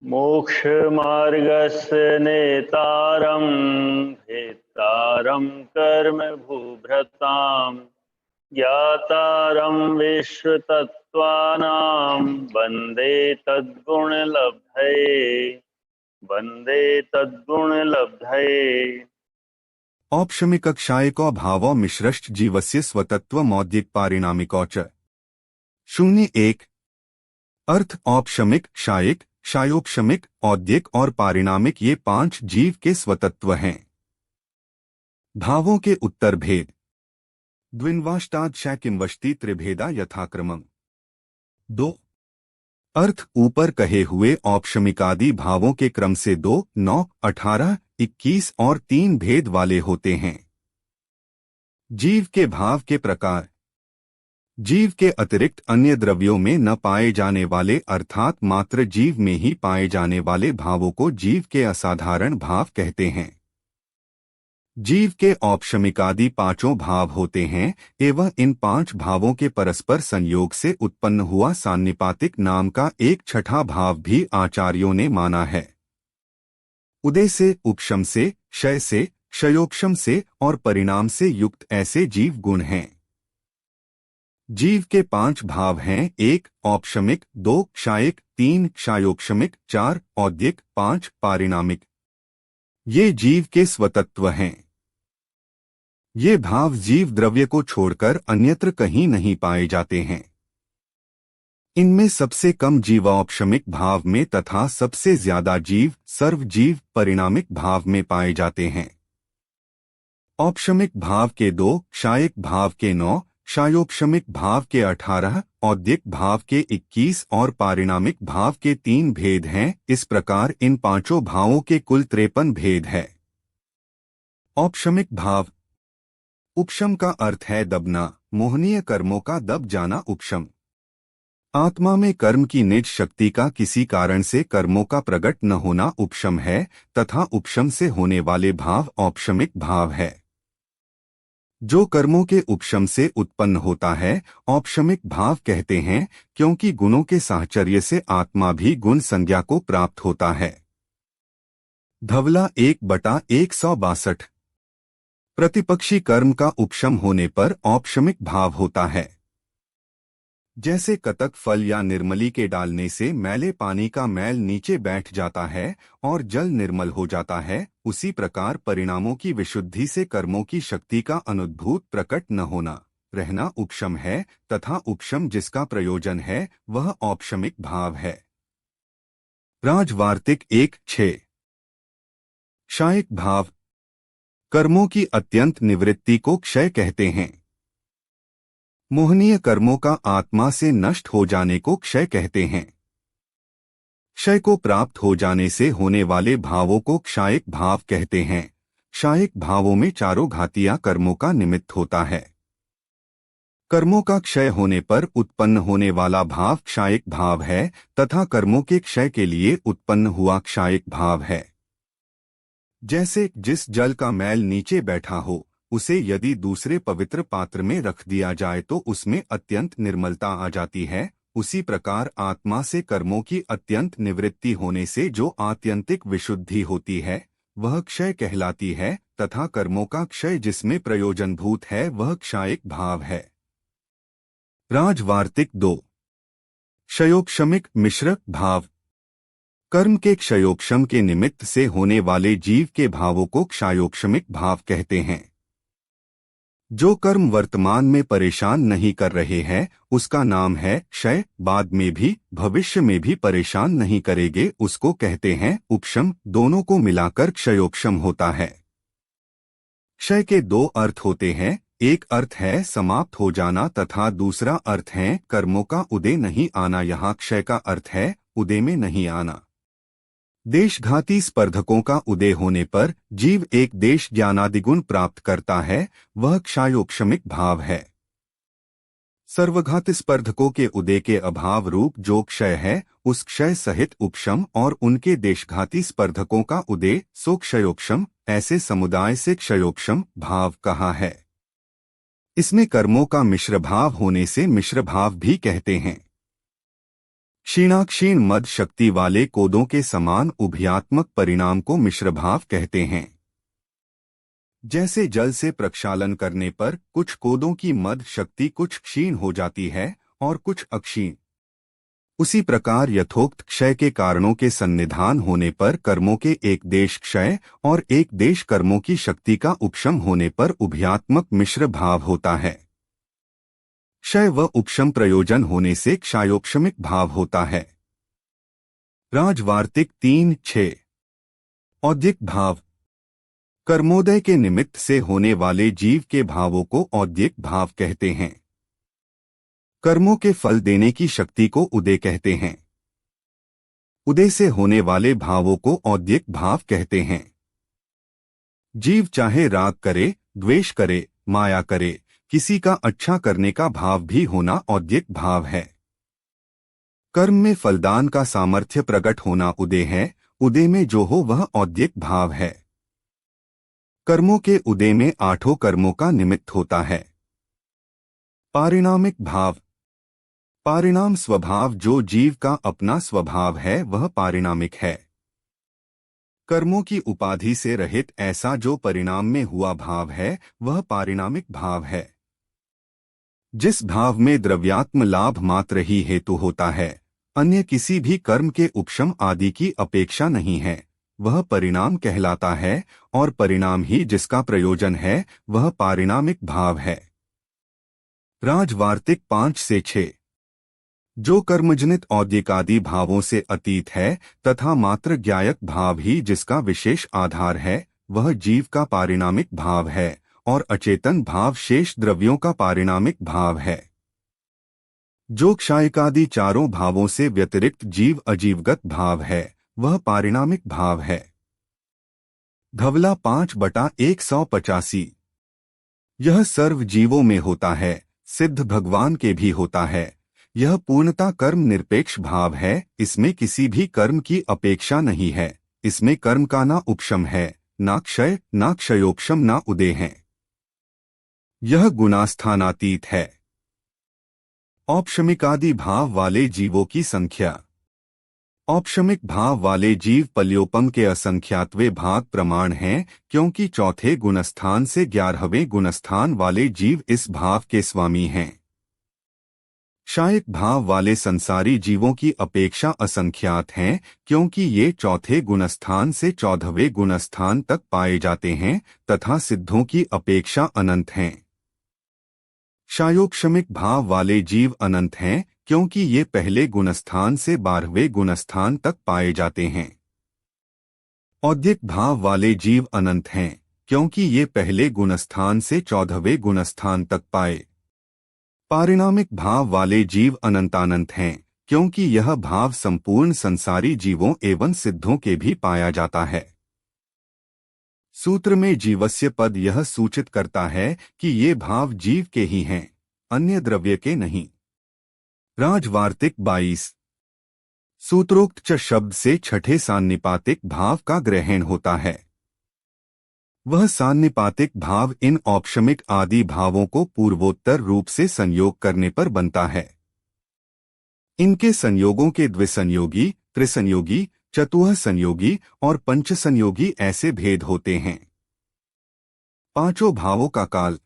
मोक्षमार्गस्य नेतारं भेत्तारं कर्म भूभृतां ज्ञातारं विश्वतत्त्वानां वन्दे तद्गुणलब्धये। औपशमिक क्षायको भावो मिश्रश्च जीवस्य स्वतत्व मौद्यिक पारिणामिको च। 01 अर्थ औपशमिक, क्षायिक, क्षायोपशमिक, औद्यिक और पारिणामिक ये 5 जीव के स्वतत्व हैं। भावों के उत्तर भेद। द्विन्वाष्टाद शैकिंवष्टि त्रिभेदा यथाक्रमम्। 2 अर्थ ऊपर कहे हुए औपशमिकादि भावों के क्रम से 2, 9, 18, 21 और 3 भेद वाले होते हैं। जीव के भाव के प्रकार। जीव के अतिरिक्त अन्य द्रव्यों में न पाए जाने वाले अर्थात मात्र जीव में ही पाए जाने वाले भावों को जीव के असाधारण भाव कहते हैं। जीव के औपशमिकादि 5 भाव होते हैं एवं इन 5 भावों के परस्पर संयोग से उत्पन्न हुआ सान्निपातिक नाम का एक छठा भाव भी आचार्यों ने माना है। उदय से, उपशम से, क्षय से, क्षयोक्षम से और परिणाम से युक्त ऐसे जीव गुण हैं। जीव के 5 भाव हैं 1 औपशमिक, 2 क्षायिक, 3 क्षायोक्षमिक, 4 औद्यिक, 5 पारिणामिक। ये जीव के स्वतत्व हैं। ये भाव जीव द्रव्य को छोड़कर अन्यत्र कहीं नहीं पाए जाते हैं। इनमें सबसे कम जीव औपशमिक भाव में तथा सबसे ज्यादा जीव सर्वजीव परिणामिक भाव में पाए जाते हैं। औपशमिक भाव के 2, क्षायिक भाव के 9, क्षायोपशमिक भाव के 18, औद्यिक भाव के 21 और पारिणामिक भाव के 3 भेद हैं। इस प्रकार इन 5 भावों के कुल 53 भेद है। औपशमिक भाव। उपशम का अर्थ है दबना, मोहनीय कर्मों का दब जाना उपशम। आत्मा में कर्म की निज शक्ति का किसी कारण से कर्मों का प्रकट न होना उपशम है तथा उपशम से होने वाले भाव औपशमिक भाव है। जो कर्मों के उपशम से उत्पन्न होता है औपशमिक भाव कहते हैं, क्योंकि गुणों के साहचर्य से आत्मा भी गुण संज्ञा को प्राप्त होता है। धवला 1/162। प्रतिपक्षी कर्म का उपशम होने पर औपशमिक भाव होता है। जैसे कतक फल या निर्मली के डालने से मैले पानी का मैल नीचे बैठ जाता है और जल निर्मल हो जाता है, उसी प्रकार परिणामों की विशुद्धि से कर्मों की शक्ति का अनुद्भूत प्रकट न होना रहना उपशम है तथा उपशम जिसका प्रयोजन है वह औपशमिक भाव है। राजवार्तिक 1:6। क्षायिक भाव। कर्मों की अत्यंत निवृत्ति को क्षय कहते हैं। मोहनीय कर्मों का आत्मा से नष्ट हो जाने को क्षय कहते हैं। क्षय को प्राप्त हो जाने से होने वाले भावों को क्षायिक भाव कहते हैं। क्षायिक भावों में चारों घातिया कर्मों का निमित्त होता है। कर्मों का क्षय होने पर उत्पन्न होने वाला भाव क्षायिक भाव है तथा कर्मों के क्षय के लिए उत्पन्न हुआ क्षायिक भाव है। जैसे जिस जल का मैल नीचे बैठा हो उसे यदि दूसरे पवित्र पात्र में रख दिया जाए तो उसमें अत्यंत निर्मलता आ जाती है, उसी प्रकार आत्मा से कर्मों की अत्यंत निवृत्ति होने से जो आत्यंतिक विशुद्धि होती है वह क्षय कहलाती है तथा कर्मों का क्षय जिसमें प्रयोजनभूत है वह क्षायिक भाव है। राजवार्तिक 2। क्षयोक्षमिक मिश्र भाव। कर्म के क्षयोक्षम के निमित्त से होने वाले जीव के भावों को क्षयोक्षमिक भाव कहते हैं। जो कर्म वर्तमान में परेशान नहीं कर रहे हैं उसका नाम है क्षय, बाद में भी भविष्य में भी परेशान नहीं करेंगे उसको कहते हैं उपशम। दोनों को मिलाकर क्षयोक्षम होता है। क्षय के 2 अर्थ होते हैं, एक अर्थ है समाप्त हो जाना तथा दूसरा अर्थ है कर्मों का उदय नहीं आना। यहाँ क्षय का अर्थ है उदय में नहीं आना। देशघाती स्पर्धकों का उदय होने पर जीव एक देश ज्ञानादिगुण प्राप्त करता है, वह क्षयोक्षमिक भाव है। सर्वघात स्पर्धकों के उदय के अभाव रूप जो क्षय है उस क्षय सहित उपशम और उनके देशघाती स्पर्धकों का उदय सो क्षयोक्षम, ऐसे समुदाय से क्षयोक्षम भाव कहा है। इसमें कर्मों का मिश्र भाव होने से मिश्र भाव भी कहते हैं। क्षीणाक्षीण मद शक्ति वाले कोदों के समान उभयात्मक परिणाम को मिश्रभाव कहते हैं। जैसे जल से प्रक्षालन करने पर कुछ कोदों की मद शक्ति कुछ क्षीण हो जाती है और कुछ अक्षीण, उसी प्रकार यथोक्त क्षय के कारणों के सन्निधान होने पर कर्मों के एक देश क्षय और एक देश कर्मों की शक्ति का उपशम होने पर उभयात्मक मिश्र भाव होता है। क्षय व उपशम प्रयोजन होने से क्षयोपशमिक भाव होता है। राजवार्तिक 3:6। औद्यिक भाव कर्मोदय के निमित्त से होने वाले जीव के भावों को औद्यिक भाव कहते हैं। कर्मों के फल देने की शक्ति को उदय कहते हैं। उदय से होने वाले भावों को औद्यिक भाव कहते हैं। जीव चाहे राग करे, द्वेष करे, माया करे, किसी का अच्छा करने का भाव भी होना औद्यिक भाव है। कर्म में फलदान का सामर्थ्य प्रकट होना उदय है। उदय में जो हो वह औद्यिक भाव है। कर्मों के उदय में 8 कर्मों का निमित्त होता है। पारिणामिक भाव पारिणाम स्वभाव जो जीव का अपना स्वभाव है वह पारिणामिक है। कर्मों की उपाधि से रहित ऐसा जो परिणाम में हुआ भाव है वह पारिणामिक भाव है। जिस भाव में द्रव्यात्म लाभ मात्र ही हेतु होता है, अन्य किसी भी कर्म के उपशम आदि की अपेक्षा नहीं है, वह परिणाम कहलाता है और परिणाम ही जिसका प्रयोजन है वह पारिणामिक भाव है। राजवार्तिक 5-6। जो कर्मजनित औद्यिकादि भावों से अतीत है तथा मात्र ज्ञायक भाव ही जिसका विशेष आधार है वह जीव का पारिणामिक भाव है और अचेतन भाव शेष द्रव्यों का पारिणामिक भाव है। जो क्षायकादि चारों भावों से व्यतिरिक्त जीव अजीवगत भाव है वह पारिणामिक भाव है। धवला 5/185। यह सर्व जीवों में होता है, सिद्ध भगवान के भी होता है। यह पूर्णता कर्म निरपेक्ष भाव है। इसमें किसी भी कर्म की अपेक्षा नहीं है। इसमें कर्म का ना उपशम है, ना क्षय, ना क्षयोपशम, ना उदय है। यह गुणास्थानातीत है। औपशमिकादि भाव वाले जीवों की संख्या। औपशमिक भाव वाले जीव पल्योपम के असंख्यातवें भाग प्रमाण हैं, क्योंकि चौथे गुणस्थान से 11वें गुणस्थान वाले जीव इस भाव के स्वामी हैं। क्षायक भाव वाले संसारी जीवों की अपेक्षा असंख्यात हैं, क्योंकि ये चौथे गुणस्थान से 14वें गुणस्थान तक पाए जाते हैं तथा सिद्धों की अपेक्षा अनंत हैं। क्षयोपशमिक भाव वाले जीव अनंत हैं, क्योंकि ये पहले गुणस्थान से 12वें गुणस्थान तक पाए जाते हैं। औद्यिक भाव वाले जीव अनंत हैं, क्योंकि ये पहले गुणस्थान से 14वें गुणस्थान तक पाए। पारिणामिक भाव वाले जीव अनंतानंत हैं, क्योंकि यह भाव संपूर्ण संसारी जीवों एवं सिद्धों के भी पाया जाता है। सूत्र में जीवस्य पद यह सूचित करता है कि ये भाव जीव के ही हैं, अन्य द्रव्य के नहीं। राजवार्तिक 22। सूत्रोक्त च शब्द से छठे सान्निपातिक भाव का ग्रहण होता है। वह सान्निपातिक भाव इन औपशमिक आदि भावों को पूर्वोत्तर रूप से संयोग करने पर बनता है। इनके संयोगों के द्विसंयोगी, त्रिसंयोगी, चतुः संयोगी और पंचसंयोगी ऐसे भेद होते हैं। पांचों भावों का काल।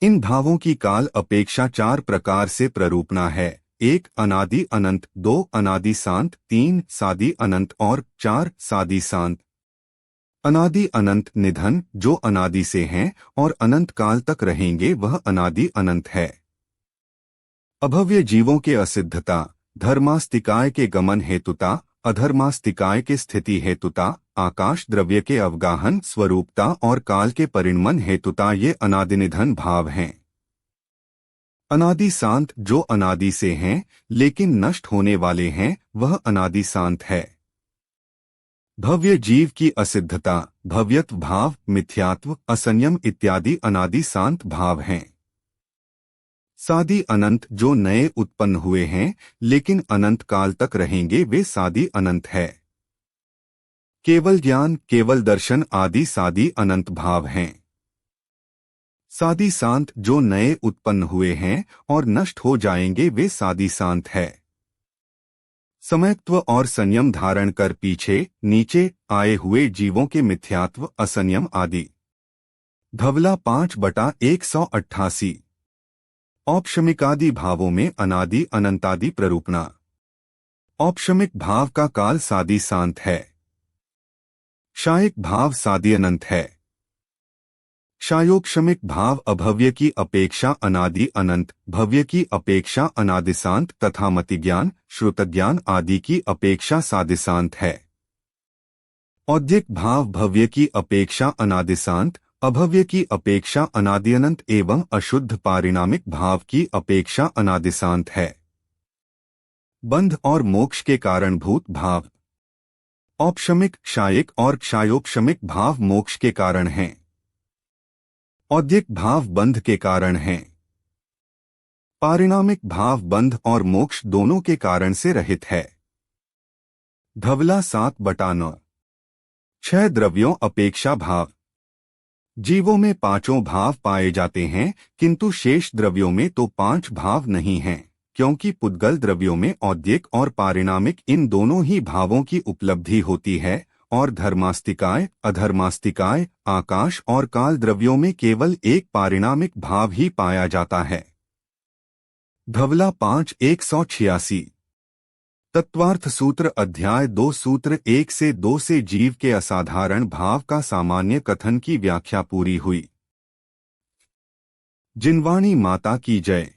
इन भावों की काल अपेक्षा 4 प्रकार से प्ररूपणा है। 1 अनादि अनंत, 2 अनादि शांत, 3 सादि अनंत और 4 सादि शांत। अनादि अनंत निधन जो अनादि से हैं और अनंत काल तक रहेंगे वह अनादि अनंत है। अभव्य जीवों के असिद्धता, धर्मास्तिकाय के गमन हेतुता, अधर्मास्तिकाय के स्थिति हेतुता, आकाश द्रव्य के अवगाहन स्वरूपता और काल के परिणमन हेतुता ये अनादि निधन भाव हैं। अनादि शांत जो अनादि से हैं लेकिन नष्ट होने वाले हैं वह अनादि शांत है। भव्य जीव की असिद्धता, भव्यत्व भाव, मिथ्यात्व, असंयम इत्यादि अनादि शांत भाव हैं। सादि अनंत जो नए उत्पन्न हुए हैं लेकिन अनंत काल तक रहेंगे वे सादि अनंत है। केवल ज्ञान, केवल दर्शन आदि सादि अनंत भाव हैं। सादि शांत जो नए उत्पन्न हुए हैं और नष्ट हो जाएंगे वे सादि शांत है। समयत्व और संयम धारण कर पीछे नीचे आए हुए जीवों के मिथ्यात्व, असंयम आदि। धवला 5/188। औपशमिकादि भावों में अनादि अनंतादि प्ररूपणा। औपशमिक भाव का काल सादि शांत है। क्षायिक भाव सादि अनंत है। क्षायोक्षमिक भाव अभव्य की अपेक्षा अनादि अनंत, भव्य की अपेक्षा अनादिशांत तथा मतिज्ञान, श्रुतज्ञान आदि की अपेक्षा सादिशांत है। औद्यिक भाव भव्य की अपेक्षा अनादिशांत, अभव्य की अपेक्षा अनादि अनंत एवं अशुद्ध पारिणामिक भाव की अपेक्षा अनादिशांत है। बंध और मोक्ष के कारणभूत भाव। औपशमिक, क्षायिक और क्षायोक्षमिक भाव मोक्ष के कारण हैं। औद्यिक भाव बंध के कारण हैं। पारिणामिक भाव बंध और मोक्ष दोनों के कारण से रहित है। धवला 7/9। 6 द्रव्यों अपेक्षा भाव। जीवों में 5 भाव पाए जाते हैं, किंतु शेष द्रव्यों में तो 5 भाव नहीं हैं, क्योंकि पुद्गल द्रव्यों में औद्यिक और पारिणामिक इन दोनों ही भावों की उपलब्धि होती है, और धर्मास्तिकाय, अधर्मास्तिकाय, आकाश और काल द्रव्यों में केवल एक पारिणामिक भाव ही पाया जाता है। धवला 5/186। तत्वार्थ सूत्र अध्याय 2 सूत्र 1 से 2 से जीव के असाधारण भाव का सामान्य कथन की व्याख्या पूरी हुई। जिनवाणी माता की जय।